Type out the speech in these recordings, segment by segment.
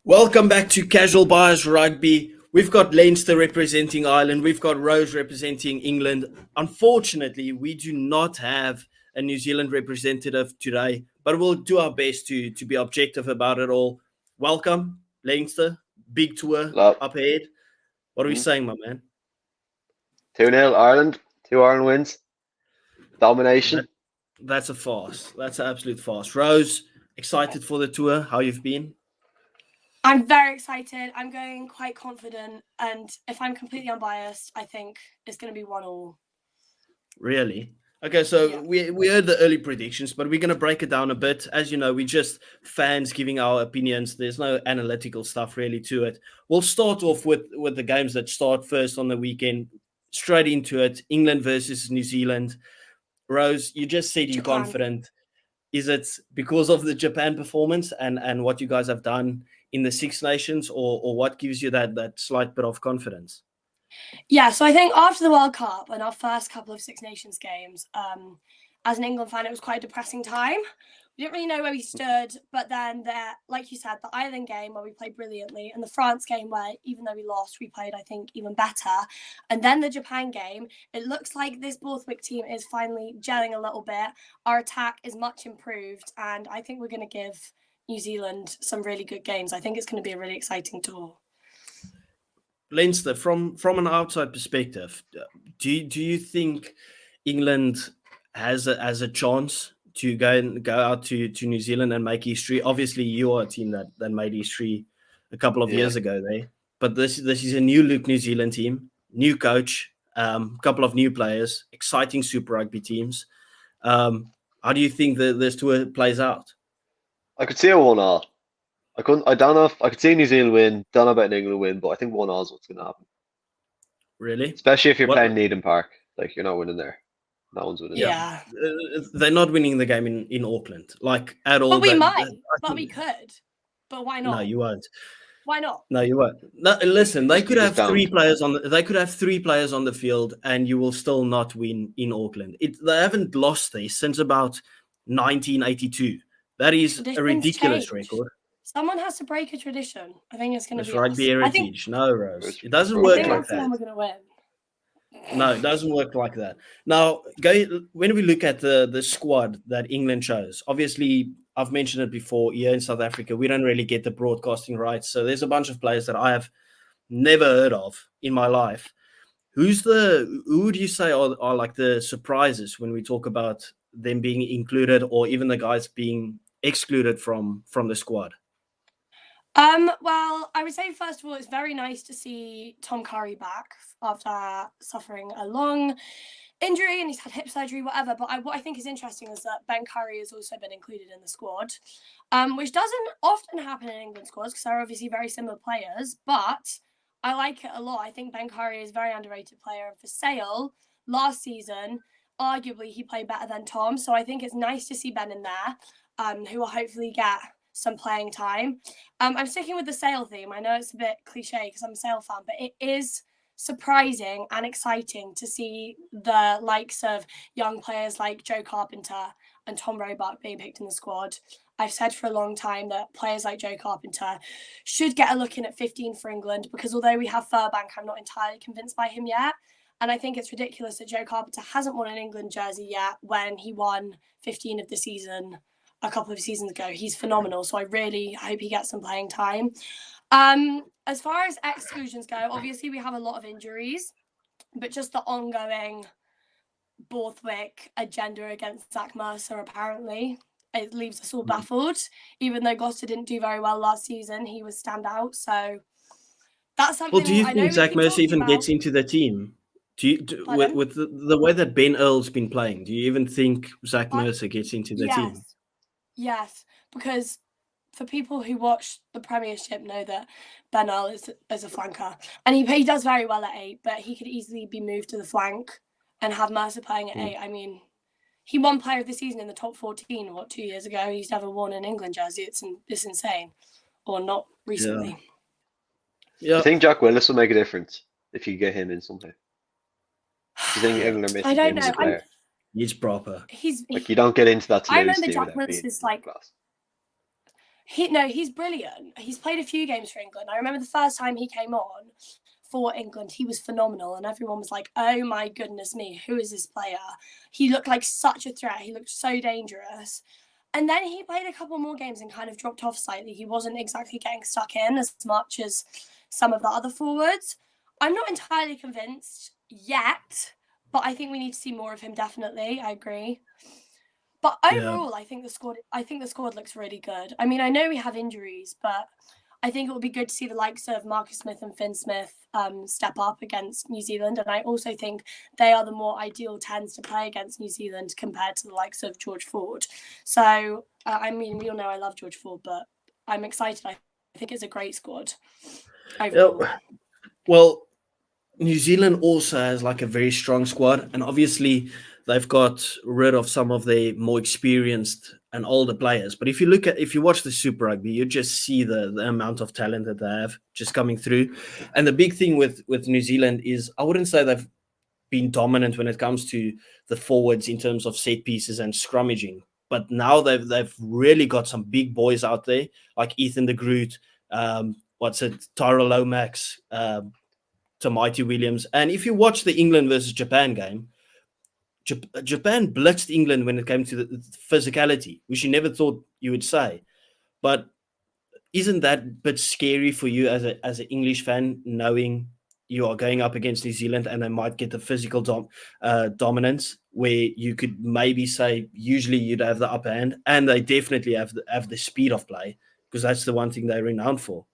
Welcome back to Casual Bias Rugby. We've got Leinster representing Ireland. We've got Rose representing England. Unfortunately, we do not have a New Zealand representative today, but we'll do our best to be objective about it all. Welcome, Leinster. Big tour Hello. up ahead. What are we saying, my man? 2-0 Ireland. 2 Ireland wins. Domination. That's a farce. That's an absolute farce. Rose, excited for the tour? How you've been? I'm very excited. I'm going quite confident. And if I'm completely unbiased, I think it's going to be 1-1. Really? Okay, so we heard the early predictions, but we're going to break it down a bit. As you know, we're just fans giving our opinions. There's no analytical stuff really to it. We'll start off with the games that start first on the weekend. Straight into it. England versus New Zealand. Rose, you just said you're confident. Is it because of the Japan performance and what you guys have done in the Six Nations, or what gives you that slight bit of confidence? Yeah, so I think after the World Cup and our first couple of Six Nations games, as an England fan, it was quite a depressing time. We didn't really know where we stood, but then like you said, the Ireland game where we played brilliantly, and the France game where even though we lost, we played, I think, even better. And then the Japan game, it looks like this Borthwick team is finally gelling a little bit. Our attack is much improved, and I think we're going to give New Zealand some really good games. I think it's going to be a really exciting tour. Leinster, from an outside perspective, do you think England has a chance to go out to New Zealand and make history? Obviously, you are a team that made history a couple of years ago there, but this is a new look New Zealand team, new coach, couple of new players, exciting Super Rugby teams. How do you think that this tour plays out? I could see a 1-1. I don't know if I could see New Zealand win. Don't know about an England win, but I think 1-1 is what's going to happen. Really? Especially if you're playing Needham Park, like you're not winning there. No one's winning. Yeah, they're not winning the game in Auckland, like at all. But we might. But we could. But why not? No, you won't. Why not? No, you won't. No, listen, they could have three players on the field, and you will still not win in Auckland. They haven't lost there since about 1982. That is a ridiculous record. Someone has to break a tradition. I think it's going to be rugby heritage. No, Rose. It doesn't work like that. We're going to win. No, it doesn't work like that. Now, when we look at the squad that England chose, obviously, I've mentioned it before, here in South Africa, we don't really get the broadcasting rights. So there's a bunch of players that I have never heard of in my life. Who would you say are like the surprises when we talk about them being included, or even the guys being excluded from the squad? Well, I would say, first of all, it's very nice to see Tom Curry back after suffering a long injury, and he's had hip surgery, whatever. But what I think is interesting is that Ben Curry has also been included in the squad, which doesn't often happen in England squads because they're obviously very similar players. But I like it a lot. I think Ben Curry is a very underrated player. And for Sale, last season, arguably he played better than Tom. So I think it's nice to see Ben in there, who will hopefully get some playing time. I'm sticking with the Sale theme. I know it's a bit cliche because I'm a Sale fan, but it is surprising and exciting to see the likes of young players like Joe Carpenter and Tom Roebuck being picked in the squad. I've said for a long time that players like Joe Carpenter should get a look in at 15 for England, because although we have Furbank, I'm not entirely convinced by him yet. And I think it's ridiculous that Joe Carpenter hasn't won an England jersey yet when he won 15 of the season a couple of seasons ago. He's phenomenal. So I really hope he gets some playing time. As far as exclusions go, obviously we have a lot of injuries, but just the ongoing Borthwick agenda against Zach Mercer, apparently, it leaves us all baffled. Even though Gloucester didn't do very well last season, he was standout. So that's something. Well, do you think Zach Mercer even gets into the team? With the way that Ben Earl's been playing, do you even think Zach Mercer gets into the team? Yes, because for people who watch the Premiership know that Ben Earl is a flanker, and he does very well at 8, but he could easily be moved to the flank and have Mercer playing at 8. I mean, he won Player of the Season in the top 14, 2 years ago? He's never worn an England jersey. It's insane. Or not recently. Yeah. I think Jack Willis will make a difference if you get him in someday. Do you think England are missing him as a player? He's proper. Like, you don't get into that I Toulouse remember team Jack without being Willis is like class. he's brilliant. He's played a few games for England. I remember the first time he came on for England, he was phenomenal, and everyone was like, "Oh my goodness me, who is this player?" He looked like such a threat. He looked so dangerous. And then he played a couple more games and kind of dropped off slightly. He wasn't exactly getting stuck in as much as some of the other forwards. I'm not entirely convinced yet, but I think we need to see more of him. Definitely, I agree. But overall, I think the squad looks really good. I mean, I know we have injuries, but I think it would be good to see the likes of Marcus Smith and Finn Smith step up against New Zealand. And I also think they are the more ideal 10s to play against New Zealand compared to the likes of George Ford. So, I mean, we all know I love George Ford, but I'm excited. I think it's a great squad overall. Well, New Zealand also has like a very strong squad, and obviously they've got rid of some of their more experienced and older players. But if you watch the Super Rugby, you just see the amount of talent that they have just coming through. And the big thing with New Zealand is, I wouldn't say they've been dominant when it comes to the forwards in terms of set pieces and scrummaging. But now they've really got some big boys out there, like Ethan de Groot, Tyrell Lomax, Mighty Williams. And if you watch the England versus Japan game, Japan blitzed England when it came to the physicality, which you never thought you would say. But isn't that a bit scary for you as an English fan, knowing you are going up against New Zealand and they might get the physical dominance, where you could maybe say usually you'd have the upper hand, and they definitely have the speed of play, because that's the one thing they're renowned for.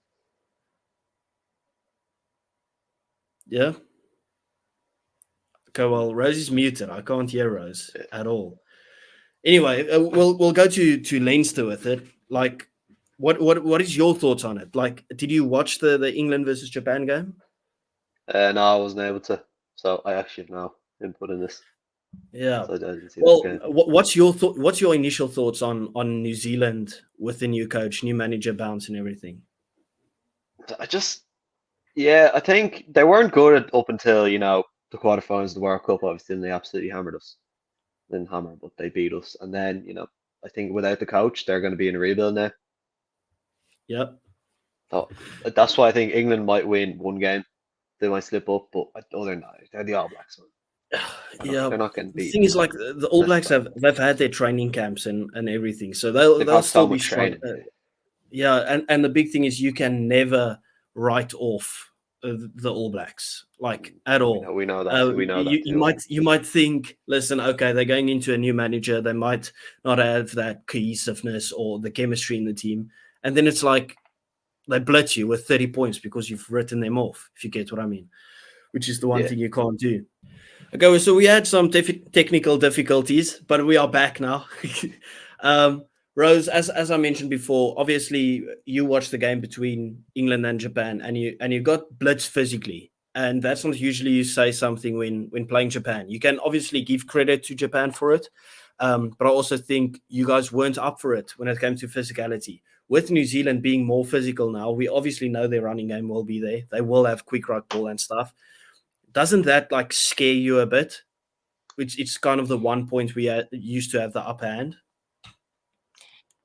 Yeah. Okay, well, Rose is muted. I can't hear Rose at all. Anyway, we'll go to Leinster with it. Like, what is your thoughts on it? Like, did you watch the England versus Japan game? No, I wasn't able to. So I actually have no input in this. Yeah. So I didn't see Well, that game. what's your initial thoughts on New Zealand with the new coach, new manager, bounce, and everything? I think they weren't good up until, the quarterfinals of the World Cup. Obviously, and they absolutely hammered us. Didn't hammer, but they beat us. And then, I think without the coach, they're going to be in a rebuild now. Yep. So that's why I think England might win one game. They might slip up, but other than that, they're the All Blacks. Yeah, they're not getting beat. The thing is, like, the All Blacks they've had their training camps and everything, so they'll still be strong. And the big thing is, you can never write off the All Blacks, like, at all. We know that. We know that. You might think, listen, okay, they're going into a new manager, they might not have that cohesiveness or the chemistry in the team, and then it's like they blitz you with 30 points because you've written them off, if you get what I mean, which is the one thing you can't do. Okay, so we had some technical difficulties, but we are back now. Rose, as I mentioned before, obviously you watched the game between England and Japan, and you got blitzed physically, and that's not usually you say something when playing Japan. You can obviously give credit to Japan for it, but I also think you guys weren't up for it when it came to physicality. With New Zealand being more physical now, we obviously know their running game will be there. They will have quick ruck ball and stuff. Doesn't that like scare you a bit? Which it's kind of the one point we used to have the upper hand.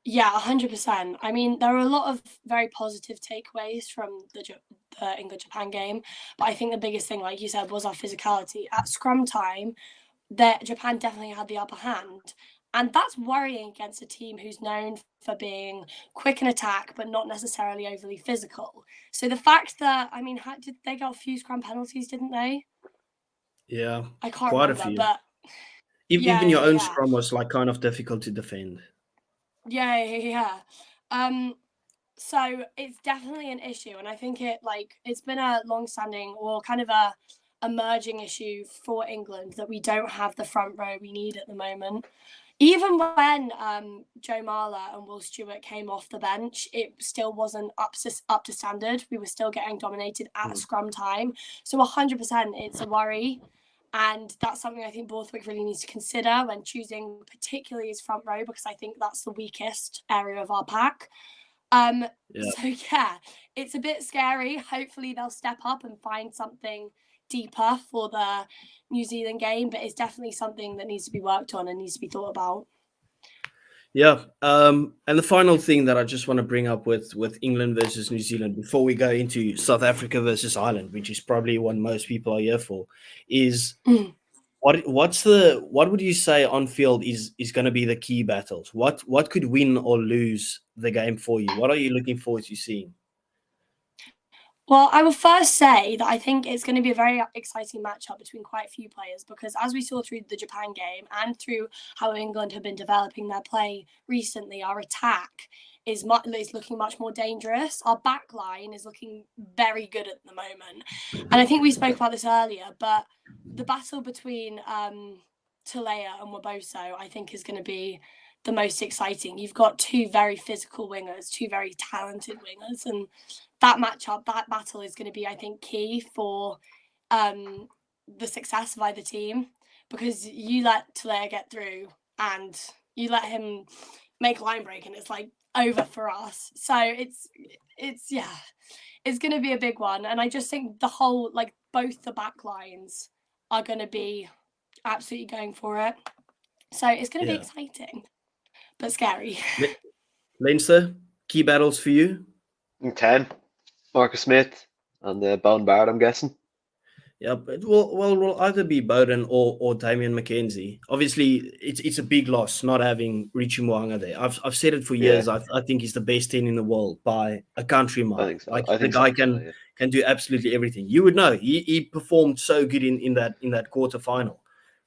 Yeah, 100%. I mean, there are a lot of very positive takeaways from the England-Japan game, but I think the biggest thing, like you said, was our physicality. At scrum time, Japan definitely had the upper hand, and that's worrying against a team who's known for being quick in attack, but not necessarily overly physical. So the fact that, I mean, did they get a few scrum penalties, didn't they? Yeah, I can't quite remember, a few. but even your own scrum was like kind of difficult to defend. Yeah. So it's definitely an issue, and I think it's been a long-standing or kind of a emerging issue for England that we don't have the front row we need at the moment. Even when Joe Marler and Will Stewart came off the bench, it still wasn't up to standard. We were still getting dominated at scrum time. So 100%, it's a worry. And that's something I think Borthwick really needs to consider when choosing particularly his front row, because I think that's the weakest area of our pack. So, it's a bit scary. Hopefully they'll step up and find something deeper for the New Zealand game, but it's definitely something that needs to be worked on and needs to be thought about. Yeah. And the final thing that I just want to bring up with England versus New Zealand before we go into South Africa versus Ireland, which is probably what most people are here for, is what would you say on field is going to be the key battles? What could win or lose the game for you? What are you looking forward to seeing? Well, I will first say that I think it's going to be a very exciting matchup between quite a few players, because as we saw through the Japan game and through how England have been developing their play recently, our attack is looking much more dangerous. Our back line is looking very good at the moment. And I think we spoke about this earlier, but the battle between Talea and Waboso, I think, is going to be the most exciting. You've got two very physical wingers, two very talented wingers, and that matchup, that battle is going to be, I think, key for the success of either team, because you let Talea get through and you let him make line break and it's like over for us. So it's going to be a big one. And I just think the whole, like, both the back lines are going to be absolutely going for it. So it's going to be exciting, but scary. Leinster, key battles for you? 10. Marcus Smith and Bowen Barrett, I'm guessing. Yeah, but will either be Bowden or Damian McKenzie. Obviously, it's a big loss not having Richie Mo'unga there. I've said it for years. I think he's the best 10 in the world by a country mile. I think so. Like, the guy can do absolutely everything. You would know he performed so good in that quarterfinal,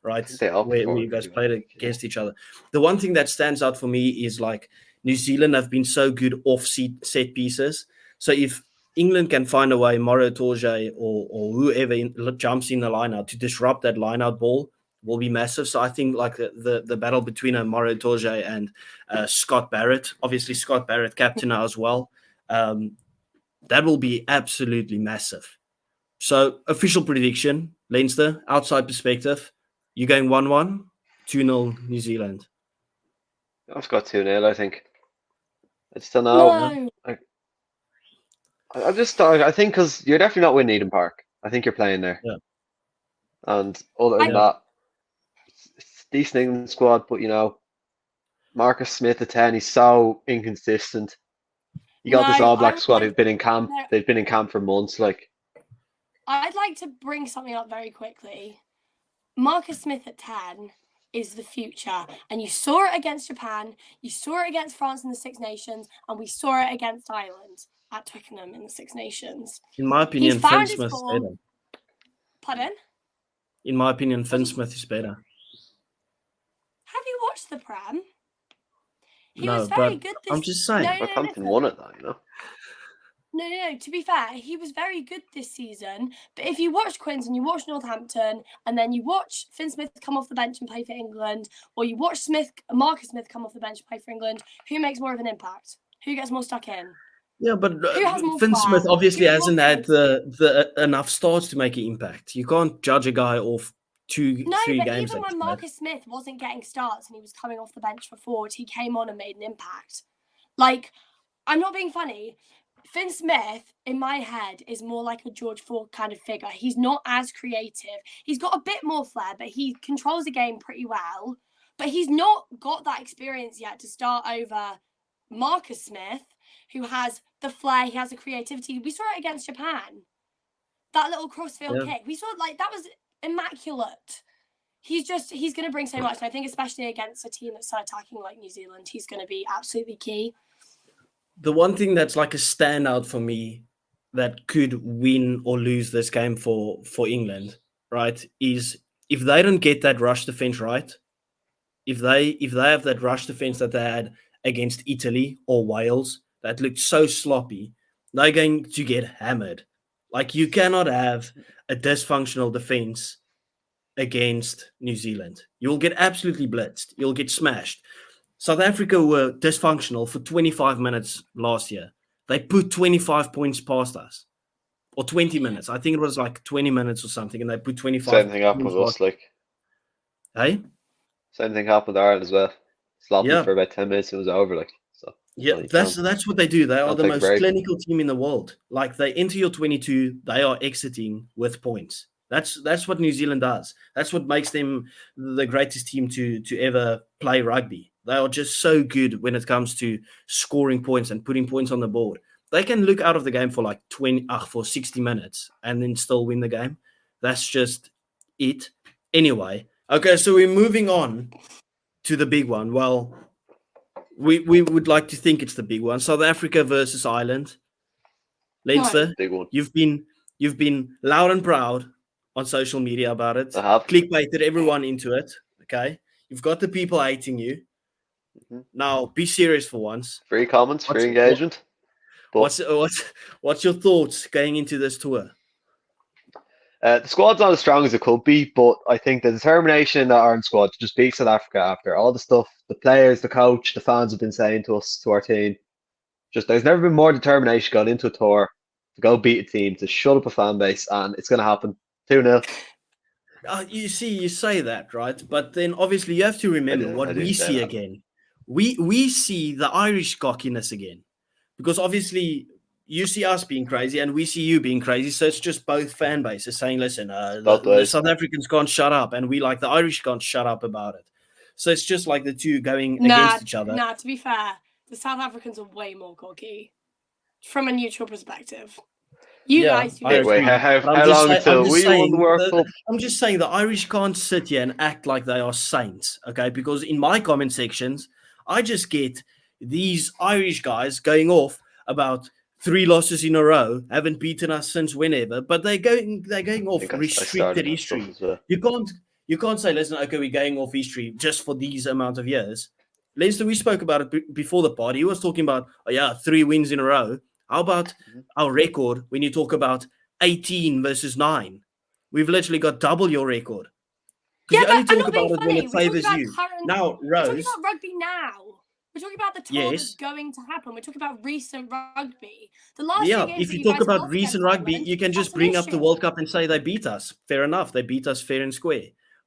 right? Where you guys played against each other. The one thing that stands out for me is, like, New Zealand have been so good off set pieces. So if England can find a way, Maro Torje or whoever jumps in the line-out to disrupt that line-out ball, will be massive. So I think, like, the battle between Maro Torje and Scott Barrett, obviously Scott Barrett captain now as well, that will be absolutely massive. So official prediction, Leinster, outside perspective, you going 1-1, 2-0 New Zealand? I've got 2-0, I think. I just don't know. No. I think because you're definitely not winning Eden Park. I think you're playing there. Yeah. And other than that, it's a decent England squad, but, you know, Marcus Smith at 10, he's so inconsistent. You got this All Black squad who've been in camp. They've been in camp for months. Like, I'd like to bring something up very quickly. Marcus Smith at 10 is the future, and you saw it against Japan, you saw it against France in the Six Nations, and we saw it against Ireland at Twickenham in the Six Nations. In my opinion, Finn Smith is better. Pardon? In my opinion, Finn Smith is better. Have you watched the Prem? He No, was very but good I'm just saying. Northampton won it, though, you know. No. To be fair, he was very good this season. But if you watch Quins and you watch Northampton, and then you watch Finn Smith come off the bench and play for England, or you watch Marcus Smith come off the bench and play for England, who makes more of an impact? Who gets more stuck in? Yeah, but Finn Smith obviously hasn't had the enough starts to make an impact. You can't judge a guy off 3 games. Even when Marcus Smith wasn't getting starts and he was coming off the bench for forward, he came on and made an impact. Like, I'm not being funny. Finn Smith, in my head, is more like a George Ford kind of figure. He's not as creative. He's got a bit more flair, but he controls the game pretty well. But he's not got that experience yet to start over Marcus Smith, who has the flair, he has the creativity. We saw it against Japan. That little crossfield kick. We saw, like, that was immaculate. He's going to bring so much. And I think especially against a team that's so attacking like New Zealand, he's going to be absolutely key. The one thing that's like a standout for me that could win or lose this game for England, right, is if they don't get that rush defense right, if they have that rush defense that they had against Italy or Wales that looked so sloppy, they're going to get hammered. Like, you cannot have a dysfunctional defense against New Zealand. You'll get absolutely blitzed. You'll get smashed. South Africa were dysfunctional for 25 minutes last year. They put 25 points past us. Or 20 minutes. I think it was like 20 minutes or something, and they put 25 Same thing happened with us, like. Hey? Same thing happened with Ireland as well. Sloppy for about 10 minutes, it was over, like. So, yeah, that's what they do. They are the most clinical team in the world. Like, they enter your 22, they are exiting with points. That's what New Zealand does. That's what makes them the greatest team to ever play rugby. They are just so good when it comes to scoring points and putting points on the board. They can look out of the game for like 60 minutes and then still win the game. That's just it. Anyway, okay, so we're moving on to the big one. Well, we would like to think it's the big one. South Africa versus Ireland. Leinster, Big one. you've been loud and proud on social media about it. I have. Clickbaited everyone into it. Okay, you've got the people hating you. Mm-hmm. Now be serious for once. Free comments, free engagement. What's your thoughts going into this tour? The squad's not as strong as it could be, but I think the determination in the Ireland squad to just beat South Africa after all the stuff the players, the coach, the fans have been saying to us, to our team, just there's never been more determination going into a tour to go beat a team, to shut up a fan base, and it's going to happen. 2-0. You see, you say that, right? But then obviously you have to remember what we see again. We see the Irish cockiness again, because obviously you see us being crazy and we see you being crazy. So it's just both fan bases saying, listen, the South Africans can't shut up, and we like the Irish can't shut up about it. So it's just like the two going against each other. Nah, to be fair, the South Africans are way more cocky from a neutral perspective. Guys do wait, how long until we won the World Cup? I'm just saying the Irish can't sit here and act like they are saints, okay? Because in my comment sections, I just get these Irish guys going off about 3 losses in a row, haven't beaten us since whenever, but they're going off restricted history. Well. You can't say, listen, okay, we're going off history just for these amount of years. Leinster, we spoke about it before the party. He was talking about 3 wins in a row. How about our record when you talk about 18 versus 9? We've literally got double your record. Because you only talk about it when it favors you. Now, Rose. We're talking about rugby now. We're talking about the tour that's going to happen. We're talking about recent rugby. The last if you talk about recent rugby, you can just bring up the World Cup and say they beat us. Fair enough. They beat us fair and square.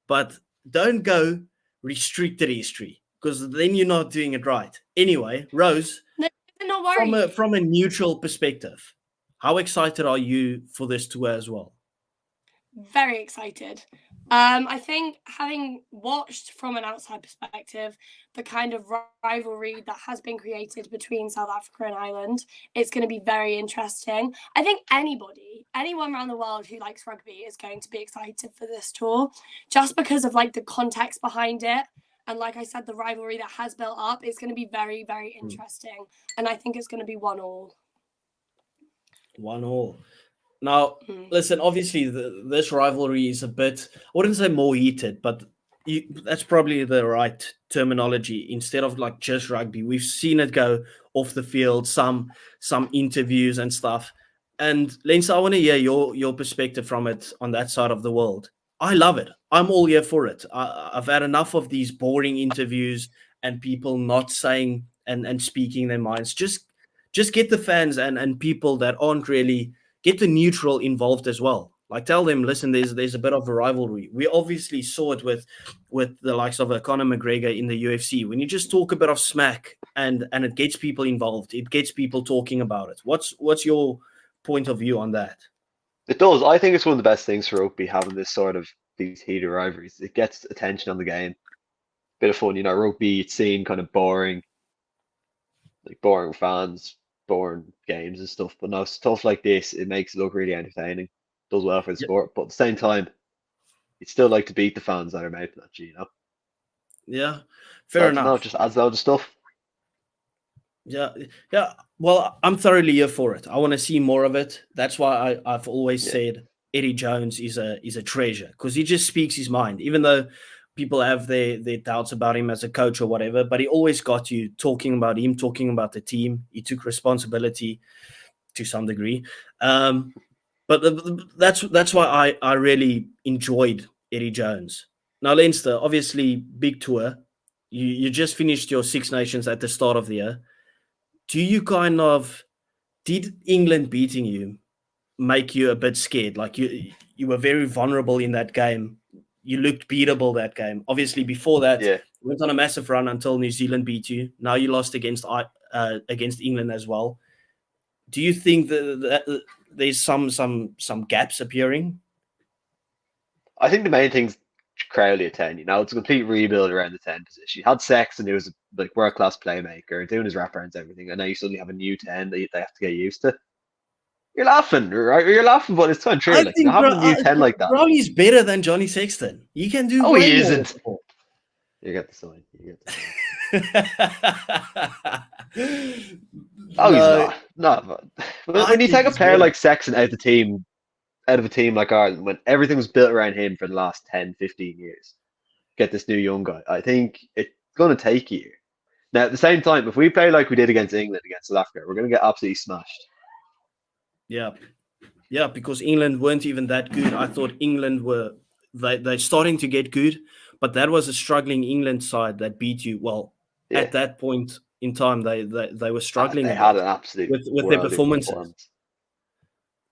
But don't go restricted history, because then you're not doing it right. Anyway, Rose. Not worried. From a neutral perspective, how excited are you for this tour as well? Very excited. I think having watched from an outside perspective the kind of rivalry that has been created between South Africa and Ireland, it's going to be very interesting. I think anyone around the world who likes rugby is going to be excited for this tour, just because of like the context behind it. And like I said, the rivalry that has built up is going to be very, very interesting. And I think it's going to be 1-1. 1-1. Now, listen, obviously this rivalry is a bit, I wouldn't say more heated, but that's probably the right terminology. Instead of like just rugby, we've seen it go off the field, some interviews and stuff. And Leinster, I want to hear your perspective from it on that side of the world. I love it. I'm all here for it. I've had enough of these boring interviews and people not saying and speaking their minds. Just get the fans and people that aren't really, get the neutral involved as well. Like tell them, listen, there's a bit of a rivalry. We obviously saw it with the likes of Conor McGregor in the UFC. When you just talk a bit of smack and it gets people involved, it gets people talking about it. What's your point of view on that? It does. I think it's one of the best things for rugby, having this sort of these heated rivalries. It gets attention on the game. Bit of fun, rugby, it's seen kind of boring, like boring fans, boring games and stuff. But no, stuff like this, it makes it look really entertaining. Does well for the sport. But at the same time, you'd still like to beat the fans that are making that, Yeah, fair enough. No, it just adds a load of stuff. Yeah. Well, I'm thoroughly here for it. I want to see more of it. That's why I've always said Eddie Jones is a treasure, because he just speaks his mind, even though people have their doubts about him as a coach or whatever. But he always got you talking about him, talking about the team. He took responsibility to some degree. But that's why I really enjoyed Eddie Jones. Now, Leinster, obviously, big tour. You just finished your Six Nations at the start of the year. Do you did England beating you make you a bit scared? Like you were very vulnerable in that game. You looked beatable that game. Obviously, before that, you went on a massive run until New Zealand beat you. Now you lost against England as well. Do you think that there's some gaps appearing? I think the main thing's Crowley at 10. It's a complete rebuild around the 10 position. You had Sexton, who was like world-class playmaker, doing his wraparounds and everything, and now you suddenly have a new 10 that they have to get used to. You're laughing, right? You're laughing, but it's not true. I Like, think having a new 10 like that. Crowley's better than Johnny Sexton. He can do Oh, way he more isn't. football. You get the sign. Oh, No, he's not. But I when you think take a he's player better. like Sexton out of a team like Ireland, when everything was built around him for the last 10, 15 years, get this new young guy, I think it's going to take a year. Now, at the same time, if we play like we did against England, against South Africa, we're going to get absolutely smashed. Yeah. Yeah, because England weren't even that good. I thought England they're starting to get good, but that was a struggling England side that beat you. Well, Yeah. at that point in time, they were struggling They a had bit an absolute with their worldly performances. performance.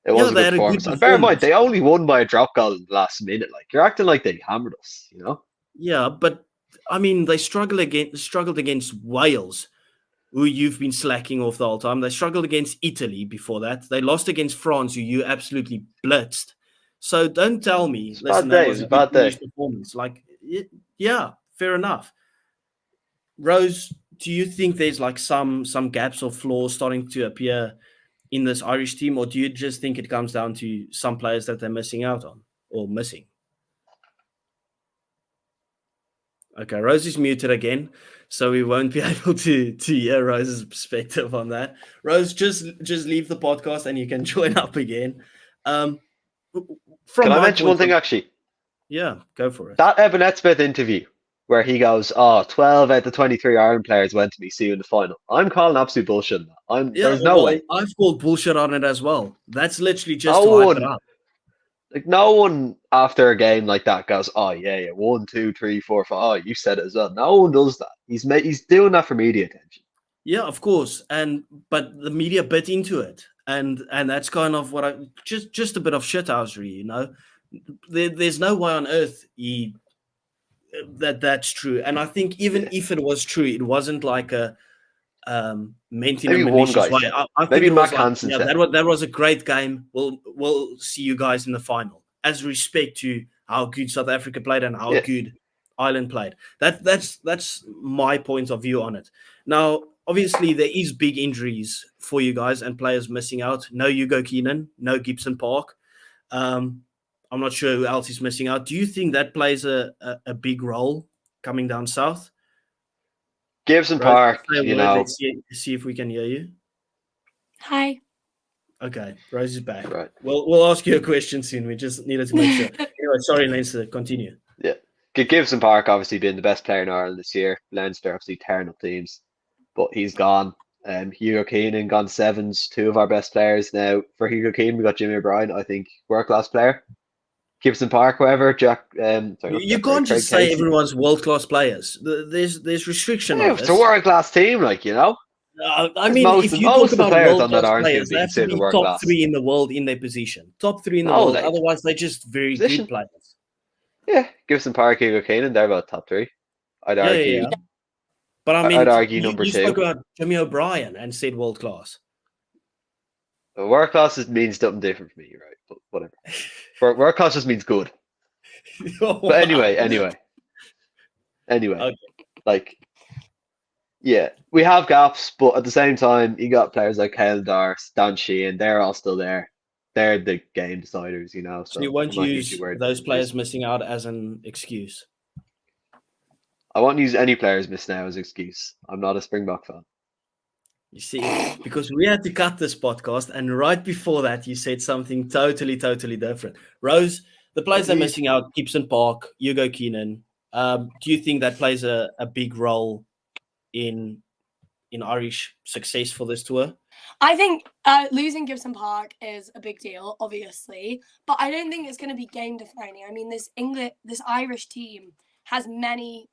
It was a they good had a good performance. And bear in mind, performance. they only won by a drop goal in the last minute. Like, you're acting like they hammered us, Yeah, but I mean, they struggled against Wales, who you've been slacking off the whole time. They struggled against Italy before that. They lost against France, who you absolutely blitzed. So don't tell me, It's a listen, bad that day. It was was a a good bad day. English performance. Like, yeah, fair enough. Rose, do you think there's like some gaps or flaws starting to appear in this Irish team, or do you just think it comes down to some players that they're missing out on or missing? Okay, Rose is muted again, so we won't be able to hear Rose's perspective on that. Rose, just leave the podcast and you can join up again. From Can I my mention one point thing, of, actually? yeah, go for it. That Evan Smith interview where he goes, 12 out of the 23 Ireland players went to me, see you in the final. I'm calling absolute bullshit on that. There's no way. I've called bullshit on it as well. That's literally just No to hype it one, up. like, no one after a game like that goes, oh, yeah, 1, 2, 3, 4, 5. Oh, you said it as well. No one does that. He's doing that for media attention. Yeah, of course. But the media bit into it. And that's kind of what I just a bit of shithousery, There's no way on earth that's true. And I think even if it was true, it wasn't like a meant in Maybe a one malicious guy way. said I think Maybe it was Mac like, Hansen yeah, said that was a great game. We'll see you guys in the final. As respect to how good South Africa played and how good Ireland played. That's my point of view on it. Now, obviously, there is big injuries for you guys and players missing out. No Hugo Keenan, no Gibson Park. I'm not sure who else is missing out. Do you think that plays a big role coming down south? Gibson Rose, Park, say a word. Let's see if we can hear you. Hi. Okay, Rose is back. Right. We'll ask you a question soon. We just needed to make sure. Anyway, sorry, Leinster, continue. Yeah. Gibson Park obviously been the best player in Ireland this year. Leinster obviously tearing up teams, but he's gone. Hugo Keenan gone sevens, 2 of our best players now. For Hugo Keenan, we got Jimmy O'Brien, I think, world class player. Gibson Park, however, You can't just say everyone's world class players. There's restriction on this. It's a world class team, I mean, if you talk about world class players, they have to be top 3 in the world in their position. Top 3 in the world. Otherwise, they're just very good players. Yeah, Gibson Park, Hugo Keenan, they're about top 3. I'd argue. Yeah. But I mean, I'd argue number 2. You spoke about Jimmy O'Brien and said world class. World class means something different for me, right? But whatever. World class just means good. Oh, but anyway. Okay. Like, yeah, we have gaps, but at the same time, you got players like Kyle Darce, Dan Sheehan, they're all still there. They're the game deciders, So you won't use those players missing out as an excuse? I won't use any players missing out as an excuse. I'm not a Springbok fan. You see, because we had to cut this podcast, and right before that, you said something totally different. Rose, the players that are missing out, Gibson Park, Hugo Keenan, do you think that plays a big role in Irish success for this tour? I think losing Gibson Park is a big deal, obviously, but I don't think it's going to be game defining. I mean, this Irish team has many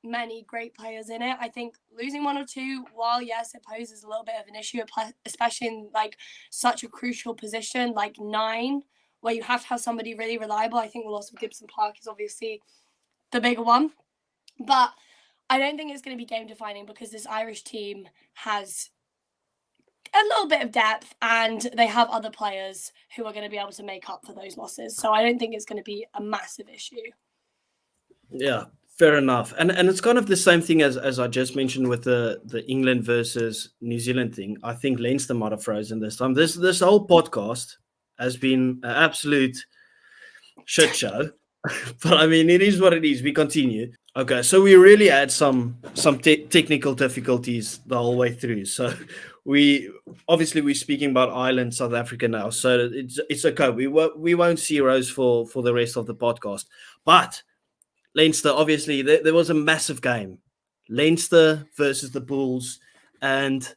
great players in it. I think losing 1 or 2, while yes, it poses a little bit of an issue, especially in like such a crucial position like 9, where you have to have somebody really reliable. I think the loss of Gibson Park is obviously the bigger one, but I don't think it's going to be game defining because this Irish team has a little bit of depth and they have other players who are going to be able to make up for those losses. So I don't think it's going to be a massive issue. Yeah, fair enough. And it's kind of the same thing as I just mentioned with the England versus New Zealand thing. I think Leinster might have frozen this time. This whole podcast has been an absolute shit show. But I mean, it is what it is. We continue. Okay, so we really had some technical difficulties the whole way through. So we're speaking about Ireland, South Africa now. So it's okay. We won't see Rose for the rest of the podcast. But Leinster, obviously, there was a massive game. Leinster versus the Bulls, and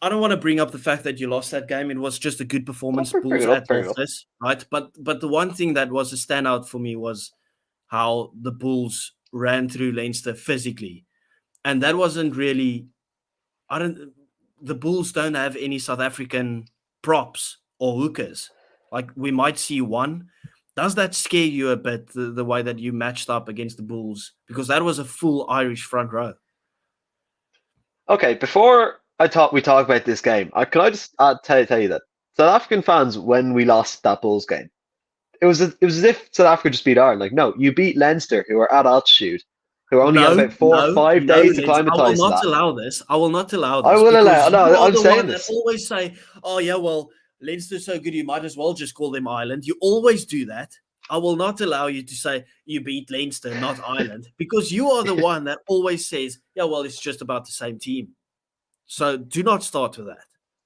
I don't want to bring up the fact that you lost that game. It was just a good performance, Bring Bulls it up, at fair enough. this, right? But the one thing that was a standout for me was how the Bulls ran through Leinster physically, and that wasn't really. I don't. The Bulls don't have any South African props or hookers. Like we might see one. Does that scare you a bit, the way that you matched up against the Bulls? Because that was a full Irish front row. Okay, before we talk about this game, can I just tell you that South African fans, when we lost that Bulls game, it was as if South Africa just beat Ireland. Like, no, you beat Leinster, who are at altitude, who only had about 4 or 5 days to Lens, I will acclimatise to not that. allow this. I will not allow this. I will allow. Because No, you are I'm the saying one this. that always say, "Oh yeah, well, Leinster's so good, you might as well just call them Ireland." You always do that. I will not allow you to say you beat Leinster, not Ireland, because you are the one that always says, "Yeah, well, it's just about the same team." So do not start with that.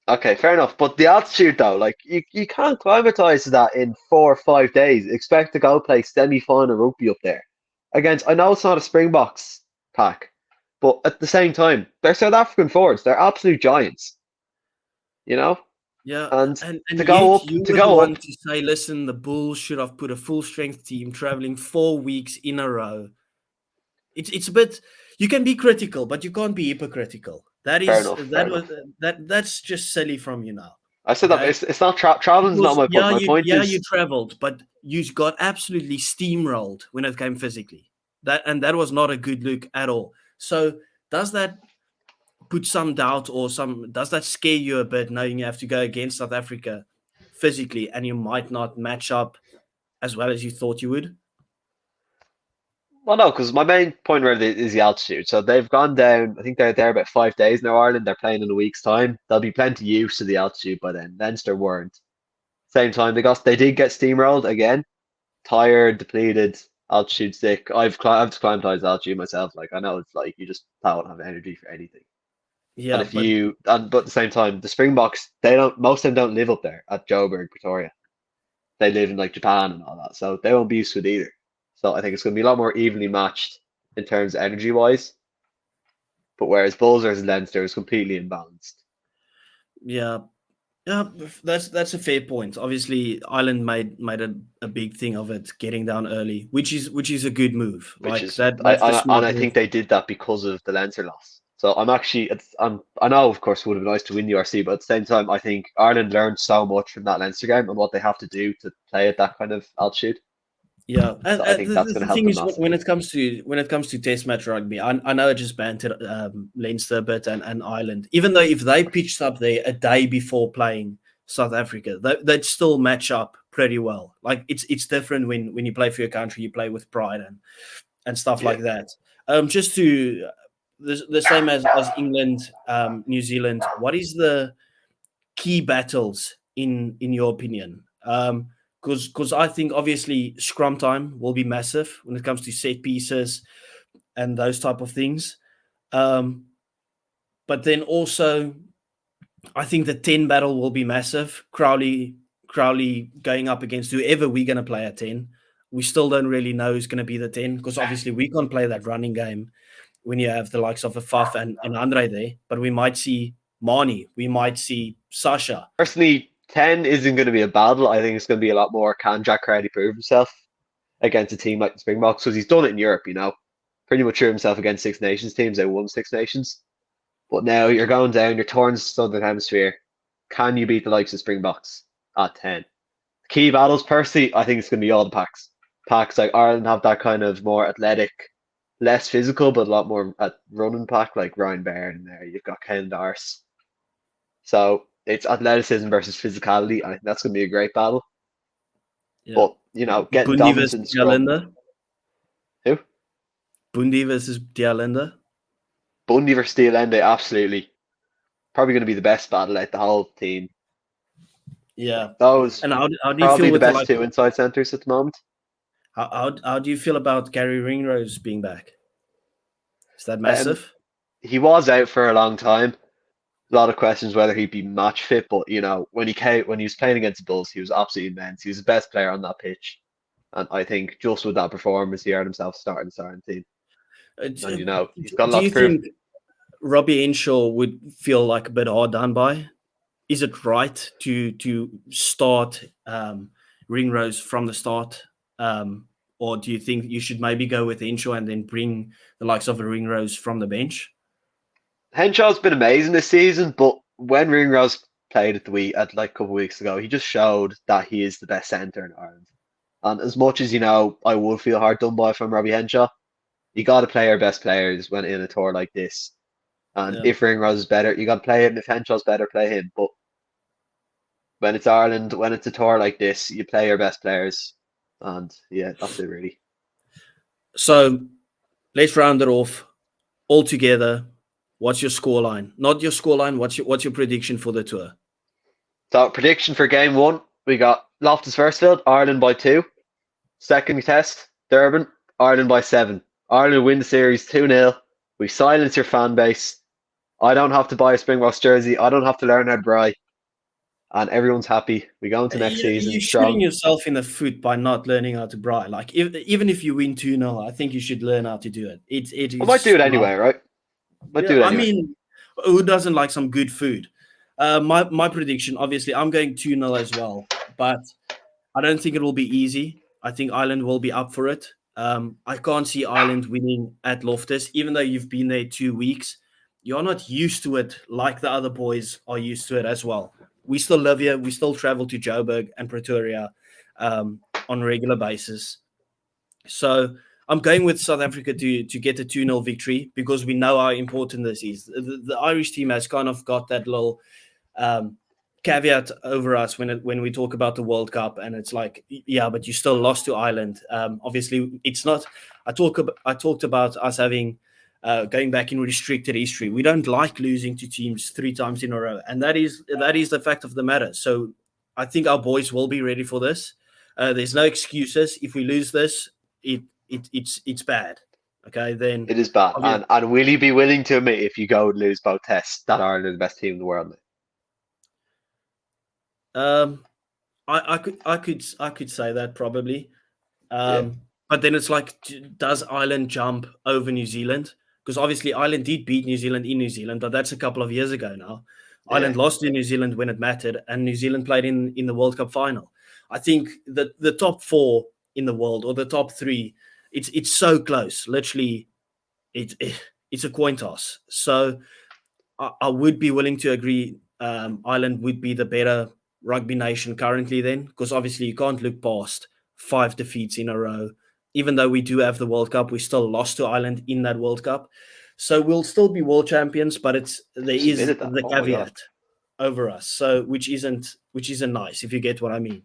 Okay, fair enough. But the altitude, though, like you can't acclimatise to that in 4 or 5 days. Expect to go play semi-final rugby up there against. I know it's not a Springboks pack, but at the same time, they're South African forwards. They're absolute giants, you know. Yeah, And and to go yet up, you to were the go one up. to say, "Listen, the Bulls should have put a full strength team traveling 4 weeks in a row." It's a bit. You can be critical, but you can't be hypocritical. That Fair is enough. Fair that was enough. that's just silly from you now. I said that, but Okay, it's not traveling's not because my point. My point you is traveled, but you got absolutely steamrolled when it came physically. That was not a good look at all. So does that put some doubt or some does that scare you a bit knowing you have to go against South Africa physically and you might not match up as well as you thought you would? well, no, because my main point really is the altitude. So they've gone down. I think they're there about 5 days now. Ireland. They're playing in a week's time. They'll be plenty used to the altitude by then. Leinster weren't. Same time, they did get steamrolled again. Tired, depleted, altitude sick. I've climatized altitude myself. Like I know it's like you just don't have energy for anything. And Yeah, if you but at the same time, the Springboks they don't most of them don't live up there at Joburg, Pretoria. They live in like Japan and all that, so they won't be used to it either. So I think it's going to be a lot more evenly matched in terms of energy wise. But whereas Bulls versus Leinster is completely imbalanced. yeah. Yeah, that's a fair point. Obviously, Ireland made a big thing of it, getting down early, which is a good move. Which Like is that's the and smart I move. think they did that because of the Leinster loss. So I know of course it would have been nice to win the URC, but at the same time I think Ireland learned so much from that Leinster game and what they have to do to play at that kind of altitude. Yeah, and, So I think that's going to the help thing them is, when massively. it comes to Test match rugby, I know I just bantered Leinster a bit and Ireland. Even though if they pitched up there a day before playing South Africa, they'd still match up pretty well. Like it's different when you play for your country, you play with pride and stuff Yeah. like that. Just to the same as England, New Zealand. What is the key battles in your opinion? Because I think obviously scrum time will be massive when it comes to set pieces and those type of things. Um, but then also, I think the 10 battle will be massive. Crowley going up against whoever we're going to play at 10. We still don't really know who's going to be the 10 because obviously we can't play that running game when you have the likes of a Faf and Andre there. But we might see Marnie, we might see Sasha. Personally, 10 isn't going to be a battle. I think it's going to be a lot more can Jack Crowley prove himself against a team like the Springboks because he's done it in Europe, pretty much threw himself against Six Nations teams. They won Six Nations. But now you're going down, you're towards the Southern Hemisphere. Can you beat the likes of Springboks at 10? Key battles, personally, I think it's going to be all the packs. Packs like Ireland have that kind of more athletic, less physical, but a lot more at running pack, like Ryan Baird in there. You've got Ken Darce. So it's athleticism versus physicality. I think that's going to be a great battle. Yeah. But, getting Bundy dominance versus in scrum. Gallender. Bundy versus Dialenda. Bundy versus Dialenda, absolutely. Probably going to be the best battle out the whole team. Yeah. Those And how do you probably feel the with best two inside centres at the moment. How do you feel about Gary Ringrose being back? Is that Um, massive? he was out for a long time. A lot of questions whether he'd be match fit, but when he was playing against the Bulls, he was absolutely immense. He was the best player on that pitch, and I think just with that performance, he earned himself starting team. And he's got a Do lot you to prove. think Robbie Henshaw would feel like a bit hard done by? Is it right to start Ringrose from the start, or do you think you should maybe go with Henshaw and then bring the likes of a Ringrose from the bench? Henshaw's been amazing this season, but when Ringrose played at a couple of weeks ago, he just showed that he is the best centre in Ireland. And as much as I would feel hard done by from Robbie Henshaw, you got to play our best players when in a tour like this. And if Ringrose is better, you got to play him. If Henshaw's better, play him. But when it's Ireland, when it's a tour like this, you play your best players. And yeah, that's it really. So let's round it off. All together, what's your scoreline? Not your scoreline. What's your prediction for the tour? So prediction for game 1, we got Loftus Versfeld, Ireland by 2. Second test, Durban, Ireland by 7. Ireland win the series 2-0. We silence your fan base. I don't have to buy a Springboks jersey. I don't have to learn how to braai. And everyone's happy. We go into next season. You're shooting yourself in the foot by not learning how to braai. Like even if you win 2-0, I think you should learn how to do it. It is. I might do it anyway, right? I mean, who doesn't like some good food? My prediction, obviously, I'm going 2-0 as well, but I don't think it will be easy. I think Ireland will be up for it. I can't see Ireland winning at Loftus, even though you've been there 2 weeks. You're not used to it like the other boys are used to it as well. We still live here. We still travel to Joburg and Pretoria on a regular basis. So I'm going with South Africa to get a 2-0 victory because we know how important this is. The Irish team has kind of got that little caveat over us when we talk about the World Cup, and it's like, yeah, but you still lost to Ireland. Obviously, it's not. I talked about us having going back in restricted history. We don't like losing to teams 3 times in a row, and that is the fact of the matter. So I think our boys will be ready for this. There's no excuses. If we lose this, it's bad. Okay, then it is bad. And will you be willing to admit if you go and lose both tests that Ireland are the best team in the world? I could say that probably. But then it's like, does Ireland jump over New Zealand? Because obviously Ireland did beat New Zealand in New Zealand, but that's a couple of years ago now. Yeah. Ireland lost to New Zealand when it mattered, and New Zealand played in the World Cup final. I think that the top 4 in the world, or the top 3, it's so close. Literally, it's a coin toss. So I would be willing to agree Ireland would be the better rugby nation currently then, because obviously you can't look past 5 defeats in a row. Even though we do have the World Cup, we still lost to Ireland in that World Cup. So we'll still be world champions, but there is the caveat over us. So which isn't nice, if you get what I mean.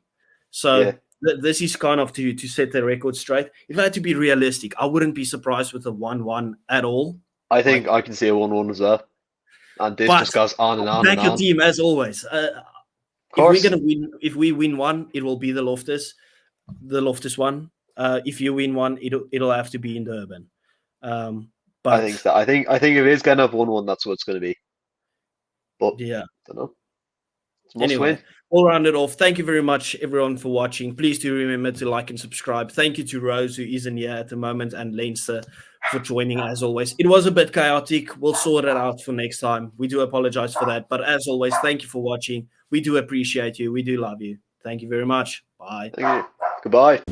So this is kind of to set the record straight. If I had to be realistic, I wouldn't be surprised with a 1-1 at all. I think I can see a 1-1 as well. And this just goes on and on. Back your team as always. If we win 1, it will be the Loftus one. If you win 1, it'll have to be in Durban. But I think so. I think if it is going to have 1-1, that's what it's going to be. But yeah, I don't know. Anyway, we'll round it off. Thank you very much, everyone, for watching. Please do remember to like and subscribe. Thank you to Rose, who isn't here at the moment, and Leinster for joining, as always. It was a bit chaotic. We'll sort it out for next time. We do apologize for that. But as always, thank you for watching. We do appreciate you. We do love you. Thank you very much. Bye. Thank you. Goodbye.